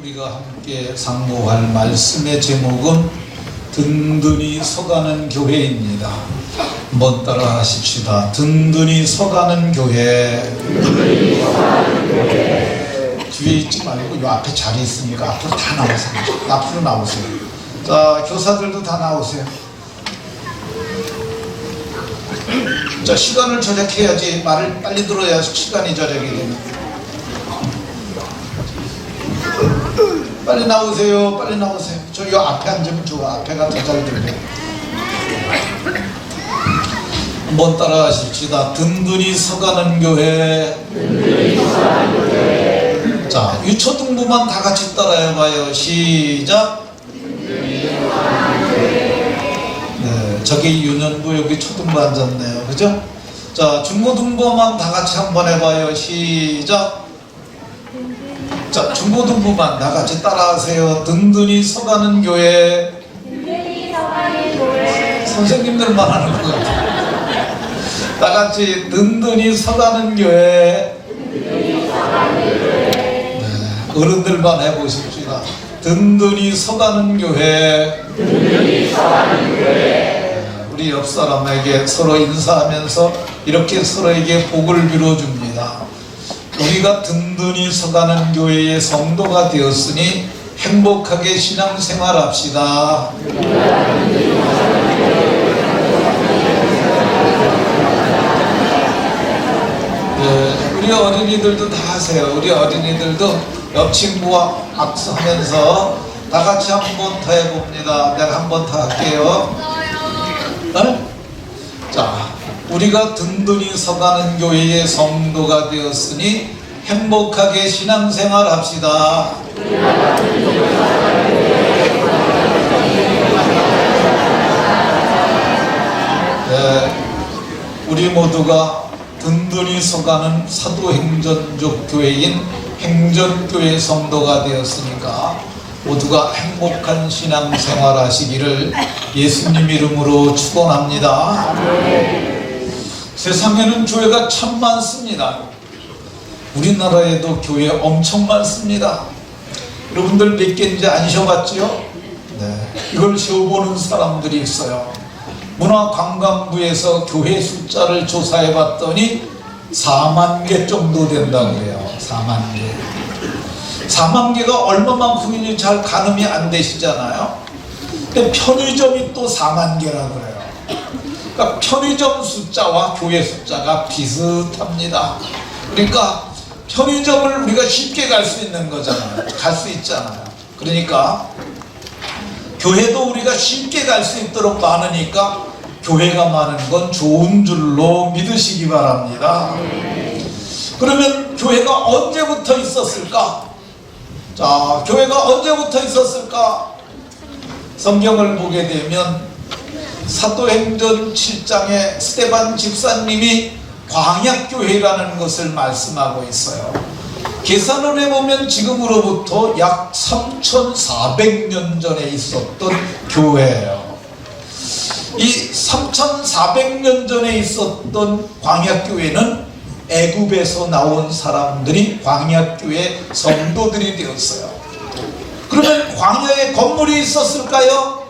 우리가 함께 상고할 말씀의 제목은 든든히 서가는 교회입니다. 한번 따라 하십시다. 든든히 서가는 교회. 뒤에 있지 말고 요 앞에 자리 있으니까 앞으로 다 나오세요. 앞으로 나오세요. 자, 교사들도 다 나오세요. 자, 시간을 절약해야지. 말을 빨리 들어야 시간이 절약이 됩니다. 빨리 나오세요. 빨리 나오세요. 저 요 앞에 앉으면 좋아. 앞에가 더 잘 들려. 한번 따라 하십시다. 든든히 서가는 교회. 자, 유초등부만 다 같이 따라 해봐요. 시작. 네, 저기 유년부, 여기 초등부 앉았네요. 그죠? 자, 중고등부만 다 같이 한번 해봐요. 시작. 자, 중고등부만 다 같이 따라하세요. 든든히 서가는 교회. 든든히 서가는 교회. 선생님들만 하는 것 같아요. 다 같이 든든히 서가는 교회. 든든히 서가는 교회. 네, 어른들만 해보십시다. 든든히 서가는 교회. 든든히 서가는 교회. 네, 우리 옆 사람에게 서로 인사하면서 이렇게 서로에게 복을 빌어줍니다. 우리가 든든히 서가는 교회의 성도가 되었으니 행복하게 신앙생활합시다. 네, 우리 어린이들도 다 하세요. 우리 어린이들도 옆 친구와 악수하면서 다 같이 한 번 더 해봅니다. 내가 한 번 더 할게요. 네? 자, 우리가 든든히 서가는 교회의 성도가 되었으니 행복하게 신앙생활 합시다. 네, 우리 모두가 든든히 서가는 사도행전적 교회인 행전교회 성도가 되었으니까 모두가 행복한 신앙생활 하시기를 예수님 이름으로 축원합니다. 세상에는 교회가 참 많습니다. 우리나라에도 교회 엄청 많습니다. 여러분들 몇 개인지 안 쉬어봤지요? 네, 이걸 쉬어보는 사람들이 있어요. 문화관광부에서 교회 숫자를 조사해 봤더니 4만 개 정도 된다고 해요. 4만 개. 4만 개가 얼마만큼인지 잘 가늠이 안 되시잖아요. 근데 편의점이 또 4만 개라고 해요. 그러니까 편의점 숫자와 교회 숫자가 비슷합니다. 그러니까 편의점을 우리가 쉽게 갈 수 있는 거잖아요. 갈 수 있잖아요. 그러니까 교회도 우리가 쉽게 갈 수 있도록 많으니까 교회가 많은 건 좋은 줄로 믿으시기 바랍니다. 그러면 교회가 언제부터 있었을까? 자, 교회가 언제부터 있었을까? 성경을 보게 되면 사도행전 7장에 스데반 집사님이 광약교회라는 것을 말씀하고 있어요. 계산을 해보면 지금으로부터 약 3400년 전에 있었던 교회예요. 이 3400년 전에 있었던 광약교회는 애굽에서 나온 사람들이 광약교회 성도들이 되었어요. 그러면 광야에 건물이 있었을까요?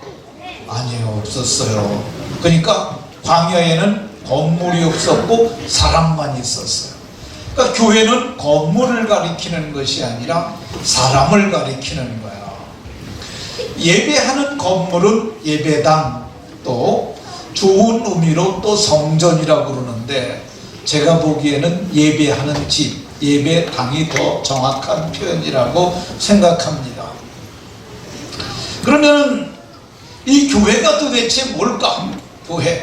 아니요, 없었어요. 그러니까 광야에는 건물이 없었고 사람만 있었어요. 그러니까 교회는 건물을 가리키는 것이 아니라 사람을 가리키는 거예요. 예배하는 건물은 예배당, 또 좋은 의미로 또 성전이라고 그러는데 제가 보기에는 예배하는 집, 예배당이 더 정확한 표현이라고 생각합니다. 그러면 이 교회가 도대체 뭘까? 교회.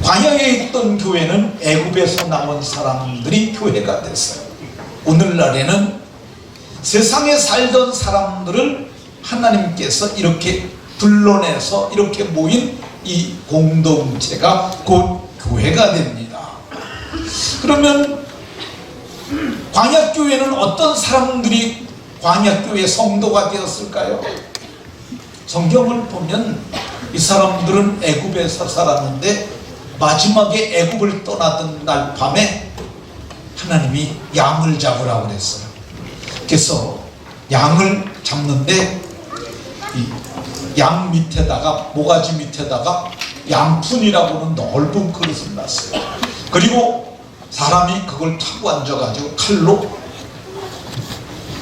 광야에 있던 교회는 애굽에서 나온 사람들이 교회가 됐어요. 오늘날에는 세상에 살던 사람들을 하나님께서 이렇게 불러내서 이렇게 모인 이 공동체가 곧 교회가 됩니다. 그러면 광약교회는 어떤 사람들이 광약교회 성도가 되었을까요? 성경을 보면 이 사람들은 애굽에서 살았는데 마지막에 애굽을 떠나던 날 밤에 하나님이 양을 잡으라고 그랬어요. 그래서 양을 잡는데 이 양 밑에다가, 모가지 밑에다가 양푼이라고는 넓은 그릇을 놨어요. 그리고 사람이 그걸 타고 앉아가지고 칼로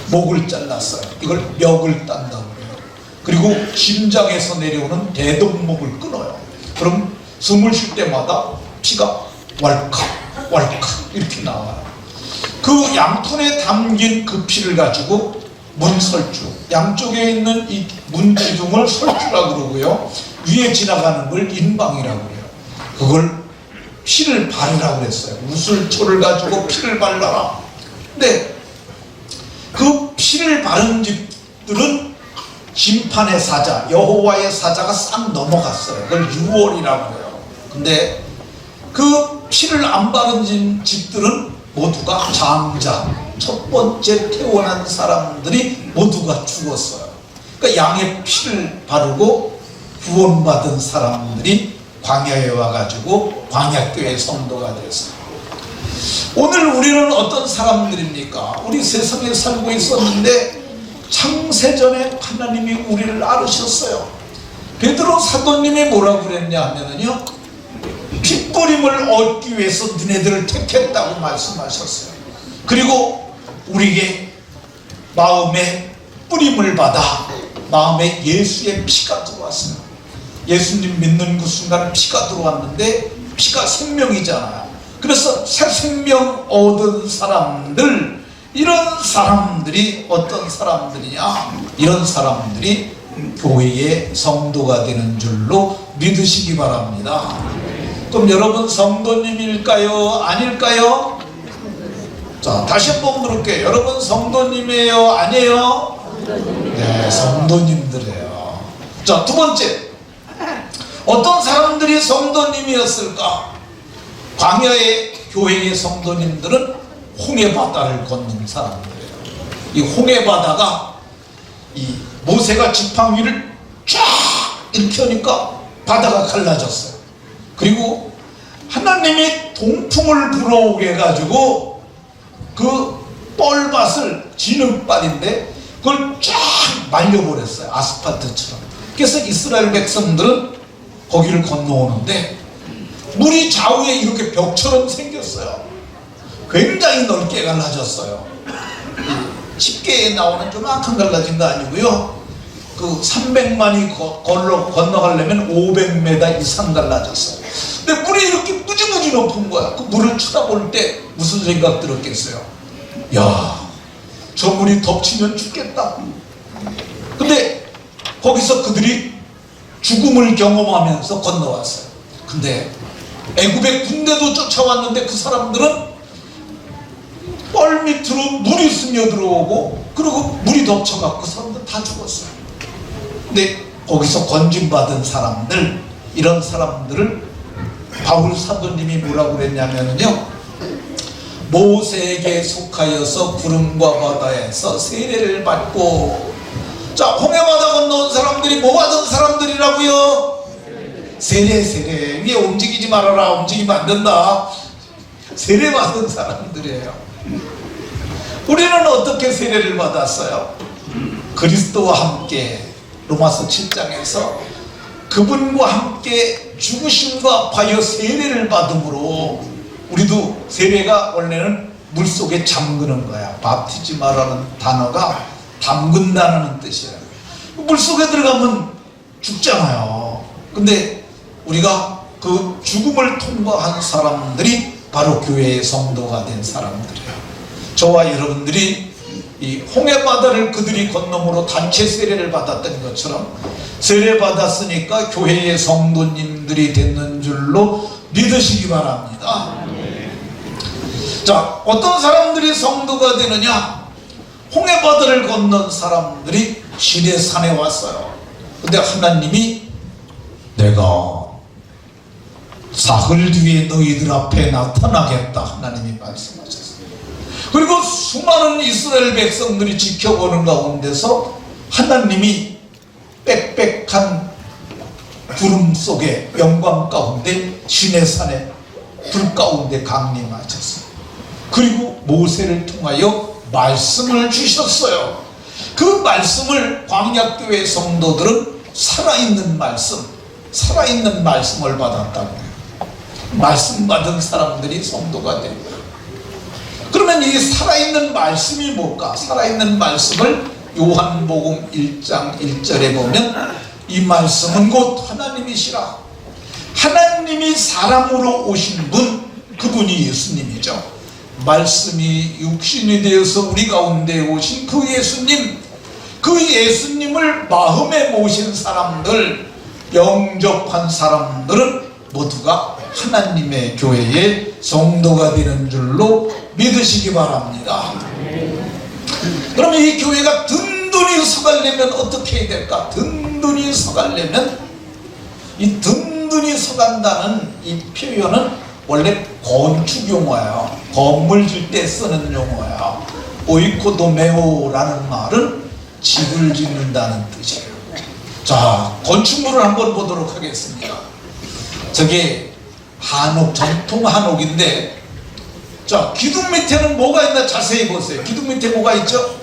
목을 잘랐어요. 이걸 멱을 딴다고 해요. 그리고 심장에서 내려오는 대동목을 끊어요. 그럼 숨을 쉴 때마다 피가 왈칵 왈칵 이렇게 나와요. 그 양푼에 담긴 그 피를 가지고 문설주, 양쪽에 있는 이 문기둥을 설주라고 그러고요, 위에 지나가는 걸 인방이라고 해요. 그걸 피를 바르라고 그랬어요. 우슬초를 가지고 피를 발라라. 근데 그 피를 바른 집들은 심판의 사자, 여호와의 사자가 싹 넘어갔어요. 그걸 유월이라고 해요. 근데 그 피를 안 바른 집들은 모두가 장자, 첫 번째 태어난 사람들이 모두가 죽었어요. 그러니까 양의 피를 바르고 구원받은 사람들이 광야에 와가지고 광야교회 성도가 됐어요. 오늘 우리는 어떤 사람들입니까? 우리 세상에 살고 있었는데 창세전에 하나님이 우리를 알으셨어요. 베드로 사도님이 뭐라고 그랬냐 하면은요, 핏부림을 얻기 위해서 너네들을 택했다고 말씀하셨어요. 그리고 우리에게 마음에 뿌림을 받아 마음에 예수의 피가 들어왔어요. 예수님 믿는 그 순간 피가 들어왔는데 피가 생명이잖아요. 그래서 새 생명 얻은 사람들, 이런 사람들이 어떤 사람들이냐, 이런 사람들이 교회의 성도가 되는 줄로 믿으시기 바랍니다. 그럼 여러분 성도님일까요? 아닐까요? 자, 다시 한번 물을게요. 여러분 성도님이에요? 아니에요? 네, 성도님들이에요. 자, 두 번째, 어떤 사람들이 성도님이었을까? 광야의 교회의 성도님들은 홍해바다를 걷는 사람들이에요. 이 홍해바다가 이 모세가 지팡이를 쫙 이렇게 하니까 바다가 갈라졌어요. 그리고 하나님이 동풍을 불어오게 해가지고 그 뻘밭을, 진흙발인데 그걸 쫙 말려버렸어요. 아스팔트처럼. 그래서 이스라엘 백성들은 거기를 건너오는데 물이 좌우에 이렇게 벽처럼 생겼어요. 굉장히 넓게 갈라졌어요. 쉽게 나오는 조막한 갈라진 거 아니고요, 그 300만이 건너가려면 500m 이상 갈라졌어요. 근데 물이 이렇게 무지무지 높은 거야. 그 물을 쳐다볼 때 무슨 생각 들었겠어요? 야, 저 물이 덮치면 죽겠다. 근데 거기서 그들이 죽음을 경험하면서 건너왔어요. 근데 애굽의 군대도 쫓아왔는데 그 사람들은 뻘 밑으로 물이 스며들어오고 그리고 물이 덮쳐갖고 그 사람들 다 죽었어요. 근데 거기서 건진받은 사람들, 이런 사람들을 바울 사도님이 뭐라고 그랬냐면요, 모세에게 속하여서 구름과 바다에서 세례를 받고, 자, 홍해바다 건너온 사람들이 뭐 받은 사람들이라고요? 세례. 위에 움직이지 말아라. 움직이면 안 된다. 세례 받은 사람들이에요. 우리는 어떻게 세례를 받았어요? 그리스도와 함께, 로마서 7장에서 그분과 함께 죽으심과 하여 세례를 받음으로, 우리도 세례가 원래는 물속에 잠그는 거야. 바프티즘이라는 단어가 담근다는 뜻이에요. 물속에 들어가면 죽잖아요. 근데 우리가 그 죽음을 통과한 사람들이 바로 교회의 성도가 된 사람들이에요. 저와 여러분들이 이 홍해바다를 그들이 건너므로 단체 세례를 받았던 것처럼 세례 받았으니까 교회의 성도님들이 됐는 줄로 믿으시기 바랍니다. 자, 어떤 사람들이 성도가 되느냐? 홍해바다를 건넌 사람들이 시내산에 왔어요. 근데 하나님이 내가 사흘 뒤에 너희들 앞에 나타나겠다, 하나님이 말씀하셨어요. 그리고 수많은 이스라엘 백성들이 지켜보는 가운데서 하나님이 빽빽한 구름 속에, 영광 가운데, 시내산에 불 가운데 강림하셨어요. 그리고 모세를 통하여 말씀을 주셨어요. 그 말씀을 광약교회 성도들은 살아있는 말씀을 받았다고요. 말씀 받은 사람들이 성도가 됩니다. 그러면 이 살아있는 말씀이 뭘까? 살아있는 말씀을 요한복음 1장 1절에 보면 이 말씀은 곧 하나님이시라. 하나님이 사람으로 오신 분, 그분이 예수님이죠. 말씀이 육신이 되어서 우리 가운데 오신 그 예수님, 그 예수님을 마음에 모신 사람들, 영접한 사람들은 모두가 하나님의 교회의 성도가 되는 줄로 믿으시기 바랍니다. 그러면 이 교회가 든든히 서가려면 어떻게 해야 될까? 든든히 서가려면, 이 든든히 서간다는 이 표현은 원래 건축 용어예요. 건물 질 때 쓰는 용어예요. 오이코도메오라는 말은 집을 짓는다는 뜻이에요. 자, 건축물을 한번 보도록 하겠습니다. 저게 한옥, 전통 한옥인데, 자, 기둥 밑에는 뭐가 있나 자세히 보세요. 기둥 밑에 뭐가 있죠?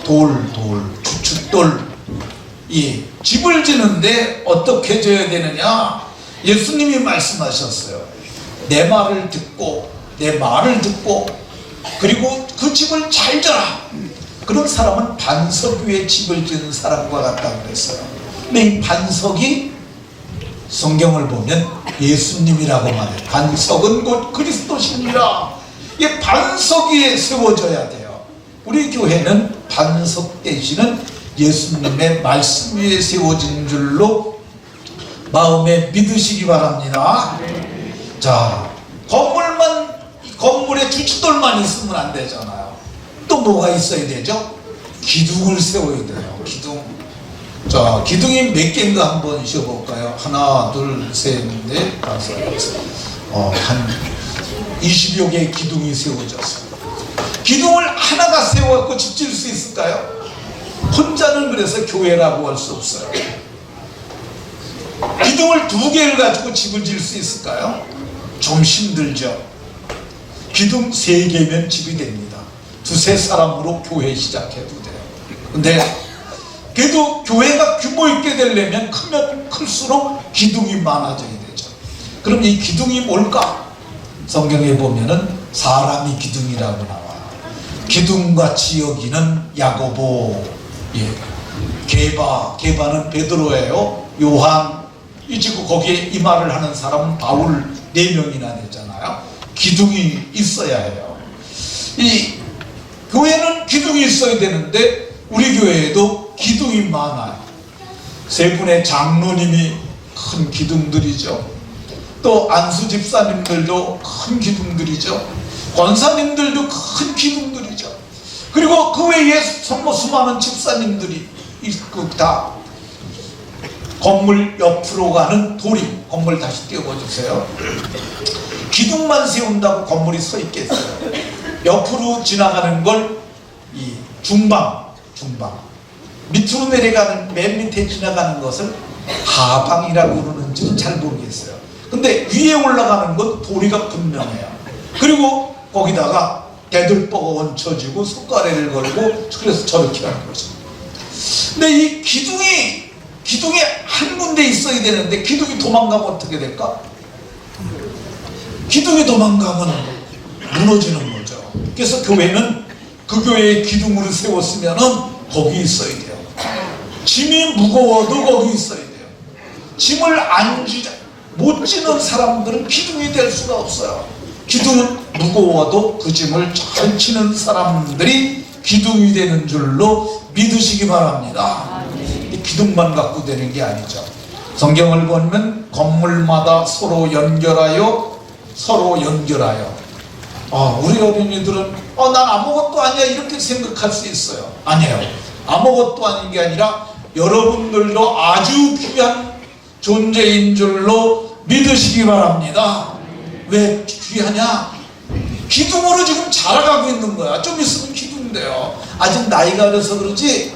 돌, 주춧돌. 이 집을 지는데 어떻게 져야 되느냐? 예수님이 말씀하셨어요. 내 말을 듣고 그리고 그 집을 잘 져라. 그런 사람은 반석 위에 집을 지는 사람과 같다고 그랬어요. 근데 이 반석이 성경을 보면 예수님이라고 말해요. 반석은 곧 그리스도시니라. 이 반석 위에 세워져야 돼요. 우리 교회는 반석 대신은 예수님의 말씀 위에 세워진 줄로 마음에 믿으시기 바랍니다. 자, 건물에 주춧돌만 있으면 안 되잖아요. 또 뭐가 있어야 되죠? 기둥을 세워야 돼요. 기둥. 자, 기둥이 몇 개인가 한번 쉬어볼까요? 하나, 둘, 셋, 넷, 다섯, 한 20여 개의 기둥이 세워졌어요. 기둥을 하나가 세워갖고 집 지을 수 있을까요? 혼자는 그래서 교회라고 할 수 없어요. 기둥을 2개를 가지고 집을 지을 수 있을까요? 좀 힘들죠. 기둥 3개면 집이 됩니다. 2-3 사람으로 교회 시작해도 돼요. 근데 그래도 교회가 규모 있게 되려면 크면 클수록 기둥이 많아져야 되죠. 그럼 이 기둥이 뭘까? 성경에 보면은 사람이 기둥이라고 나와요. 기둥같이 여기는 야고보, 게바는 베드로예요. 요한, 이 지금 거기에 이 말을 하는 사람은 바울 4명이나 되잖아요. 기둥이 있어야 해요. 이 교회는 기둥이 있어야 되는데 우리 교회에도 기둥이 많아요. 3분의 장로님이 큰 기둥들이죠. 또 안수 집사님들도 큰 기둥들이죠. 권사님들도 큰 기둥들이죠. 그리고 그 외에 수많은 집사님들이 있고 다 건물 옆으로 가는 도리, 건물 다시 띄워주세요. 기둥만 세운다고 건물이 서 있겠어요? 옆으로 지나가는 걸 이 중방, 밑으로 내려가는 맨 밑에 지나가는 것을 하방이라고 그러는지는 잘 모르겠어요. 근데 위에 올라가는 건 도리가 분명해요. 그리고 거기다가 대들보가 얹혀지고 손가락을 걸고 그래서 저렇게 하는 거죠. 근데 이 기둥이 한 군데 있어야 되는데 기둥이 도망가면 어떻게 될까? 기둥이 도망가면 무너지는 거죠. 그래서 교회는 그 교회의 기둥으로 세웠으면은 거기 있어야 돼요. 짐이 무거워도 거기 있어야 돼요. 짐을 못 지는 사람들은 기둥이 될 수가 없어요. 기둥은 무거워도 그 짐을 잘 치는 사람들이 기둥이 되는 줄로 믿으시기 바랍니다. 기둥만 갖고 되는 게 아니죠. 성경을 보면 건물마다 서로 연결하여 우리 어린이들은 난 아무것도 아니야 이렇게 생각할 수 있어요. 아니에요. 아무것도 아닌 게 아니라 여러분들도 아주 귀한 존재인 줄로 믿으시기 바랍니다. 왜 귀하냐? 기둥으로 지금 자라가고 있는 거야. 좀 있으면 기둥 돼요. 아직 나이가 어려서 그러지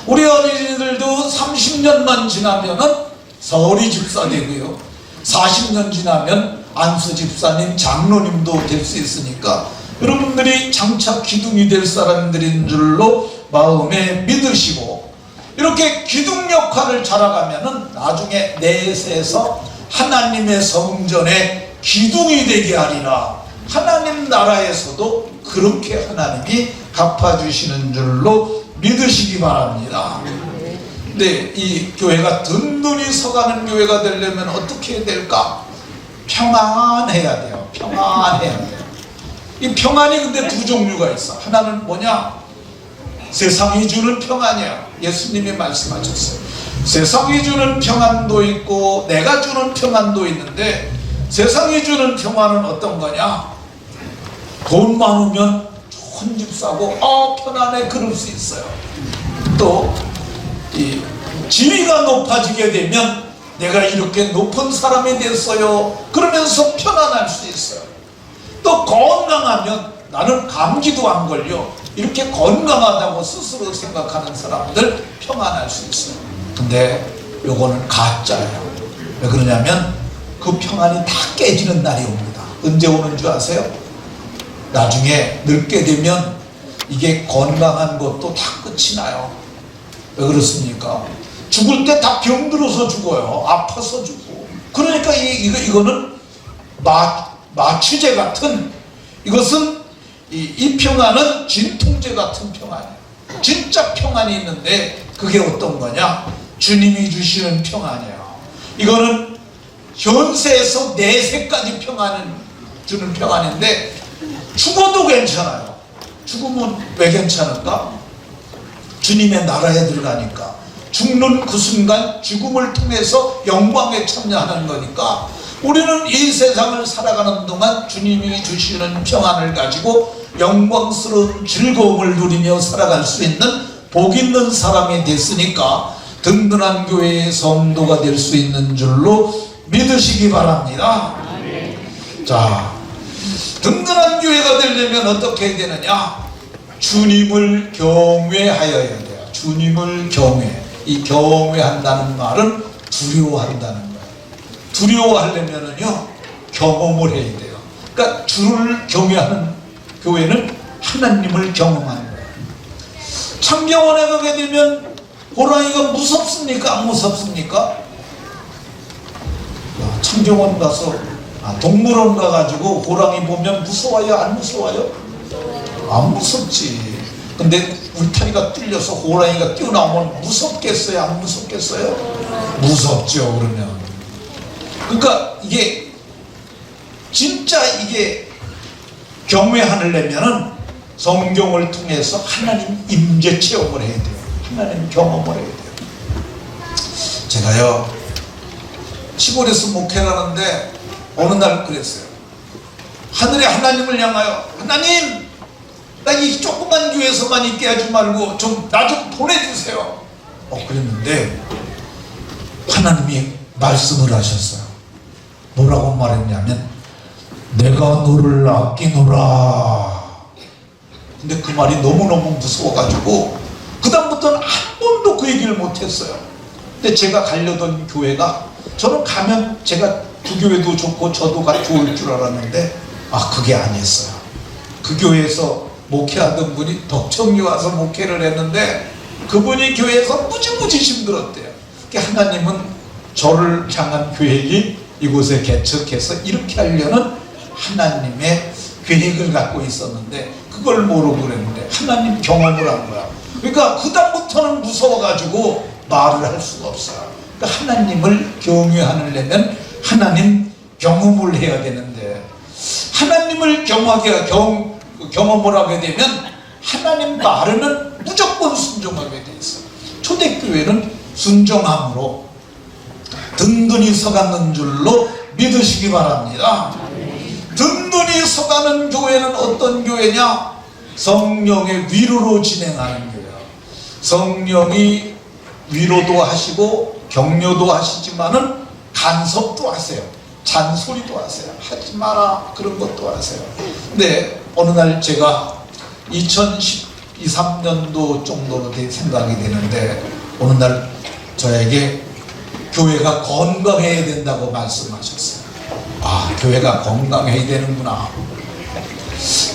우리 어린이들도 30년만 지나면은 서리 집사 되고요. 40년 지나면 안수 집사님, 장로님도 될 수 있으니까 여러분들이 장차 기둥이 될 사람들인 줄로 마음에 믿으시고 이렇게 기둥 역할을 잘하가면은 나중에 내세에서 하나님의 성전에 기둥이 되게 하리라. 하나님 나라에서도 그렇게 하나님이 갚아주시는 줄로 믿으시기 바랍니다. 근데 이 교회가 든든히 서가는 교회가 되려면 어떻게 해야 될까? 평안해야 돼요. 평안해야 돼요. 이 평안이 근데 두 종류가 있어. 하나는 뭐냐? 세상이 주는 평안이야. 예수님이 말씀하셨어요. 세상이 주는 평안도 있고 내가 주는 평안도 있는데, 세상이 주는 평안은 어떤 거냐? 돈 많으면 좋은 집 사고 편안해 그럴 수 있어요. 또 이 지위가 높아지게 되면 내가 이렇게 높은 사람이 됐어요 그러면서 편안할 수 있어요. 또 건강하면 나는 감기도 안 걸려 이렇게 건강하다고 스스로 생각하는 사람들 평안할 수 있어요. 근데 요거는 가짜예요. 왜 그러냐면 그 평안이 다 깨지는 날이 옵니다. 언제 오는 줄 아세요? 나중에 늙게 되면 이게 건강한 것도 다 끝이 나요. 왜 그렇습니까? 죽을 때 다 병들어서 죽어요. 아파서 죽고. 그러니까 이거는 마취제 같은, 이것은 이 평안은 진통제 같은 평안이에요. 진짜 평안이 있는데 그게 어떤 거냐? 주님이 주시는 평안이에요. 이거는 현세에서 내세까지 평안을 주는 평안인데 죽어도 괜찮아요. 죽으면 왜 괜찮을까? 주님의 나라에 들어가니까. 죽는 그 순간 죽음을 통해서 영광에 참여하는 거니까 우리는 이 세상을 살아가는 동안 주님이 주시는 평안을 가지고 영광스러운 즐거움을 누리며 살아갈 수 있는 복 있는 사람이 됐으니까 든든한 교회의 성도가 될 수 있는 줄로 믿으시기 바랍니다. 자, 든든한 교회가 되려면 어떻게 해야 되느냐? 주님을 경외하여야 돼요. 주님을 경외. 이 경외한다는 말은 두려워한다는 거예요. 두려워하려면은요 경험을 해야 돼요. 그러니까 주를 경외하는 교회는 하나님을 경험하는 거예요. 창경원에 가게 되면 호랑이가 무섭습니까? 안 무섭습니까? 창경원 가서 동물원 가가지고 호랑이 보면 무서워요? 안 무서워요? 안 무섭지. 근데 울타리가 뚫려서 호랑이가 뛰어나오면 무섭겠어요? 안 무섭겠어요? 무섭죠. 그러면 그러니까 이게 진짜 이게 경외하려면은 성경을 통해서 하나님 임재 체험을 해야 돼요. 하나님 경험을 해야 돼요. 제가요 시골에서 목회를 하는데 어느 날 그랬어요. 하늘에 하나님을 향하여 하나님 나 이 조그만 교회에서만 있게 하지 말고 나 좀 보내주세요. 그랬는데 하나님이 말씀을 하셨어요. 뭐라고 말했냐면 내가 너를 아끼노라. 근데 그 말이 너무너무 무서워가지고 그 다음부터는 한 번도 그 얘기를 못했어요. 근데 제가 가려던 교회가 저는 가면 제가 그 교회도 좋고 저도 좋을 줄 알았는데 그게 아니었어요. 그 교회에서 목회하던 분이 덕청이 와서 목회를 했는데 그분이 교회에서 무지무지 힘들었대요. 그러니까 하나님은 저를 향한 계획이 이곳에 개척해서 이렇게 하려는 하나님의 계획을 갖고 있었는데 그걸 모르고 그랬는데 하나님 경험을 한 거야. 그러니까 그 다음부터는 무서워가지고 말을 할 수가 없어요. 그러니까 하나님을 경외하려면 하나님 경험을 해야 되는데 하나님을 경험을 하게 되면 하나님 말에는 무조건 순종하게 돼 있어요. 초대교회는 순종함으로 든든히 서가는 줄로 믿으시기 바랍니다. 든든히 서가는 교회는 어떤 교회냐? 성령의 위로로 진행하는 교회예요. 성령이 위로도 하시고 격려도 하시지만은 간섭도 하세요. 잔소리도 하세요. 하지 마라 그런 것도 하세요. 근데 어느 날 제가 2013년도 정도로 생각이 되는데 어느 날 저에게 교회가 건강해야 된다고 말씀하셨어요. 교회가 건강해야 되는구나.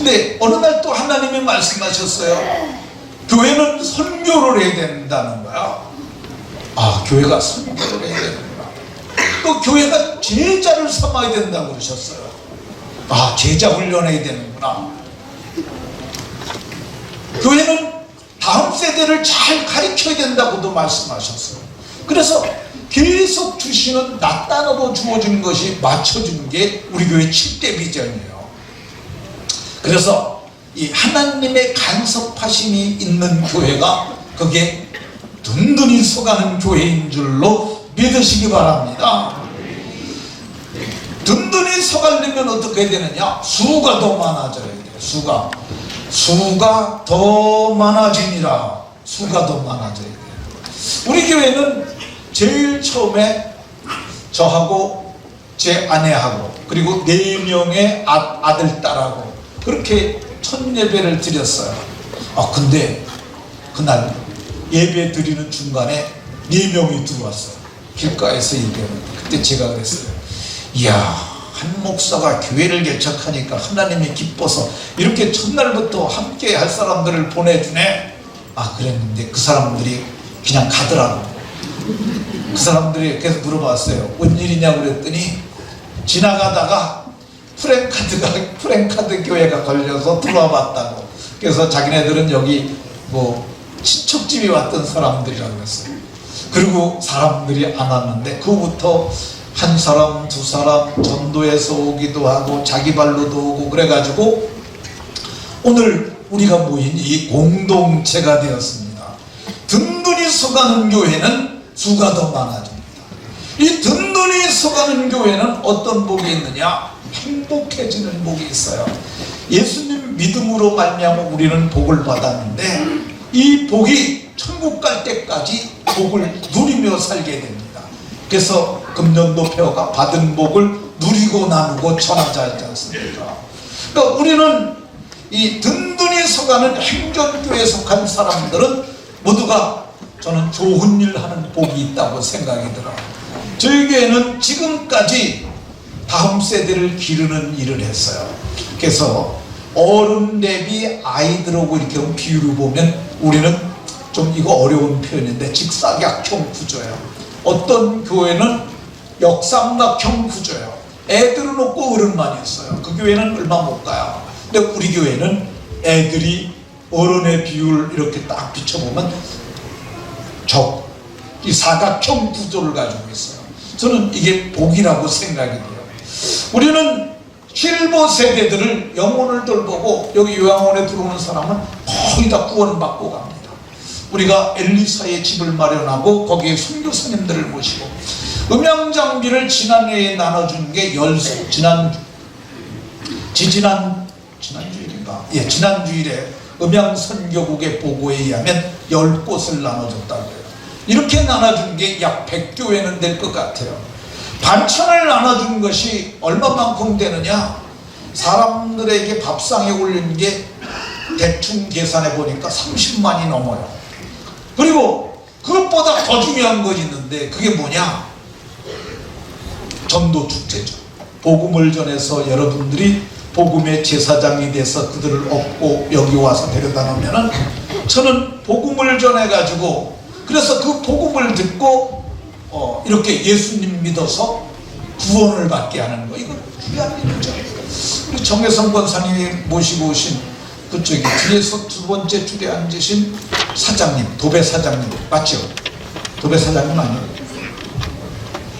근데 어느 날 또 하나님이 말씀하셨어요. 교회는 선교를 해야 된다는 거야. 아, 교회가 선교를 해야 되는구나. 또 교회가 제자를 삼아야 된다고 그러셨어요. 아, 제자 훈련해야 되는구나. 교회는 다음 세대를 잘 가르쳐야 된다고도 말씀하셨어요. 그래서 계속 주시는 낫단으로 주어진 것이 맞춰준 게 우리 교회 7대 비전이에요. 그래서 이 하나님의 간섭하심이 있는 교회가 그게 든든히 서가는 교회인 줄로 믿으시기 바랍니다. 든든히 서가려면 어떻게 해야 되느냐? 수가 더 많아져야 돼요. 수가 더 많아지니라. 수가 더 많아져야 돼요. 우리 교회는 제일 처음에 저하고 제 아내하고 그리고 4명의 아들 딸하고 그렇게 첫 예배를 드렸어요. 근데 그날 예배 드리는 중간에 4명이 들어왔어요. 길가에서 예배를. 그때 제가 그랬어요. 이야, 한 목사가 교회를 개척하니까 하나님이 기뻐서 이렇게 첫날부터 함께 할 사람들을 보내주네. 그랬는데 그 사람들이 그냥 가더라고. 그 사람들이 계속 물어봤어요. 뭔 일이냐고 그랬더니 지나가다가 프랭카드 교회가 걸려서 들어와 봤다고. 그래서 자기네들은 여기 뭐 친척집에 왔던 사람들이라고 했어요. 그리고 사람들이 안 왔는데 그 후부터 한 사람, 두 사람 전도에서 오기도 하고 자기 발로도 오고 그래가지고 오늘 우리가 모인 이 공동체가 되었습니다. 든든히 서가는 교회는 수가 더 많아집니다. 이 든든히 서가는 교회는 어떤 복이 있느냐? 행복해지는 복이 있어요. 예수님 믿음으로 말미암아 우리는 복을 받았는데 이 복이 천국 갈 때까지 복을 누리며 살게 됩니다. 그래서 금년도 표가 받은 복을 누리고 나누고 전하자 하지 않습니까? 그러니까 우리는 이 든든히 서가는 행전교회에 속한 사람들은 모두가 저는 좋은 일 하는 복이 있다고 생각이 들어요. 저희 교회는 지금까지 다음 세대를 기르는 일을 했어요. 그래서 어른 대비 아이들하고 이렇게 비율을 보면 우리는 좀 이거 어려운 표현인데 직사각형 구조예요. 어떤 교회는 역삼각형 구조예요. 애들은 없고 어른만 있어요. 그 교회는 얼마 못 가요. 근데 우리 교회는 애들이 어른의 비율 이렇게 딱 비춰보면 이 사각형 구조를 가지고 있어요. 저는 이게 복이라고 생각이 돼요. 우리는 실버 세대들을 영혼을 돌보고 여기 요양원에 들어오는 사람은 거의 다 구원받고 갑니다. 우리가 엘리사의 집을 마련하고 거기에 선교사님들을 모시고 음향장비를 지난해에 나눠준 게 지난주일에 음향선교국의 보고에 의하면 10곳을 나눠줬다고 해요. 이렇게 나눠준 게 약 100교회는 될 것 같아요. 반찬을 나눠준 것이 얼마만큼 되느냐? 사람들에게 밥상에 올린 게 대충 계산해 보니까 30만이 넘어요. 그리고 그것보다 더 중요한 거 있는데 그게 뭐냐? 전도 축제죠. 복음을 전해서 여러분들이 복음의 제사장이 돼서 그들을 얻고 여기 와서 데려다 놓으면은 저는 복음을 전해가지고 그래서 그 복음을 듣고 이렇게 예수님 믿어서 구원을 받게 하는 거, 이건 귀한 일이죠. 우리 정혜성 권사님이 모시고 오신 그쪽에 뒤에서 두 번째 줄에 앉으신 사장님, 도배 사장님 맞죠? 도배 사장님 아니에요?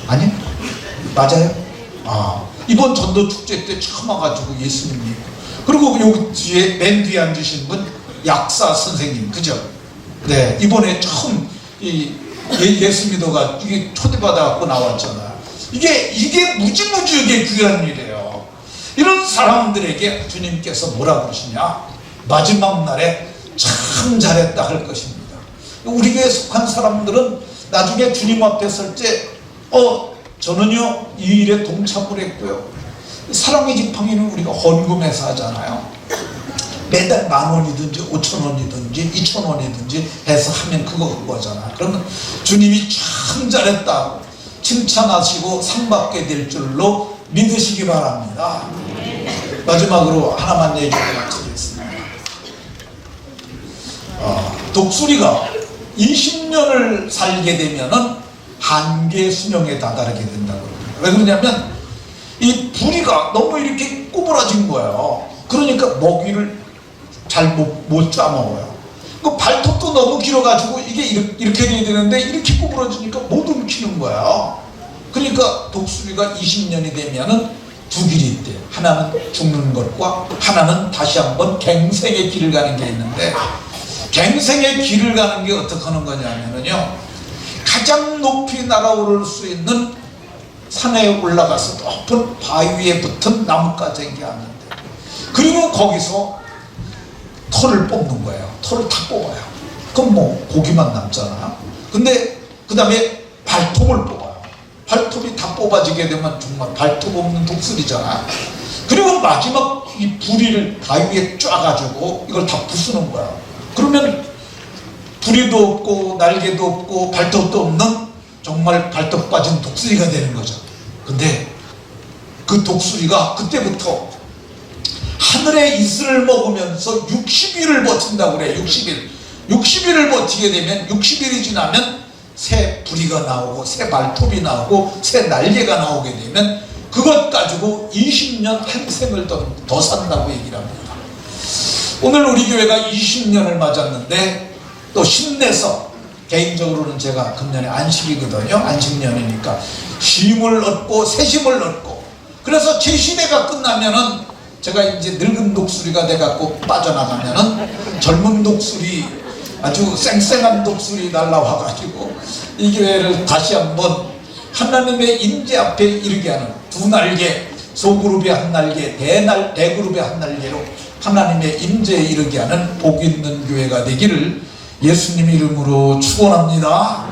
아니? 맞아요? 이번 전도 축제 때 처음 와가지고 예수님 믿고, 그리고 여기 뒤에 맨 뒤에 앉으신 분 약사 선생님, 그죠? 네, 이번에 처음 예수 믿어가 이게 초대받아갖고 나왔잖아요. 이게 무지무지하게 귀한 일이에요. 이런 사람들에게 주님께서 뭐라 그러시냐? 마지막 날에 참 잘했다 할 것입니다. 우리 교회에 속한 사람들은 나중에 주님 앞에 설 때 저는요 이 일에 동참을 했고요. 사랑의 지팡이는 우리가 헌금해서 하잖아요. 매달 10,000원이든지 5,000원이든지 2,000원이든지 해서 하면 그거잖아요. 그러면 주님이 참 잘했다고 칭찬하시고 상 받게 될 줄로 믿으시기 바랍니다. 마지막으로 하나만 얘기하고 마치겠습니다. 독수리가 20년을 살게 되면은 한계 수명에 다다르게 된다고 그럽니다. 왜 그러냐면 이 부리가 너무 이렇게 구부러진 거예요. 그러니까 먹이를 잘 못 짜먹어요. 그 발톱도 너무 길어가지고 이게 이렇게 돼야 되는데 이렇게 구부러지니까 못 움키는 거예요. 그러니까 독수리가 20년이 되면은 두 길이 있대요. 하나는 죽는 것과 하나는 다시 한번 갱생의 길을 가는 게 있는데, 갱생의 길을 가는 게 어떻게 하는 거냐면요, 가장 높이 날아오를 수 있는 산에 올라가서 높은 바위 위에 붙은 나뭇가지 얘기하는데, 그리고 거기서 털을 뽑는 거예요. 털을 다 뽑아요. 그럼 뭐 고기만 남잖아. 근데 그 다음에 발톱을 뽑아요. 발톱이 다 뽑아지게 되면 정말 발톱 없는 독수리잖아. 그리고 마지막 이 부리를 바위 위에 쫙가지고 이걸 다 부수는 거야. 그러면 부리도 없고 날개도 없고 발톱도 없는 정말 발톱 빠진 독수리가 되는 거죠. 근데 그 독수리가 그때부터 하늘의 이슬을 먹으면서 60일을 버틴다고 그래. 60일을 버티게 되면 60일이 지나면 새 부리가 나오고 새 발톱이 나오고 새 날개가 나오게 되면 그것 가지고 20년 한 생을 더 산다고 얘기를 합니다. 오늘 우리 교회가 20년을 맞았는데 또 힘내서, 개인적으로는 제가 금년에 안식이거든요. 안식년이니까 쉼을 얻고 새 힘을 얻고, 그래서 제 시대가 끝나면은 제가 이제 늙은 독수리가 돼갖고 빠져나가면은 젊은 독수리, 아주 쌩쌩한 독수리 날라와가지고 이 교회를 다시 한번 하나님의 임재 앞에 이르게 하는, 두 날개, 소그룹의 한 날개, 대그룹의 한 날개로 하나님의 임재에 이르게 하는 복 있는 교회가 되기를 예수님 이름으로 축원합니다.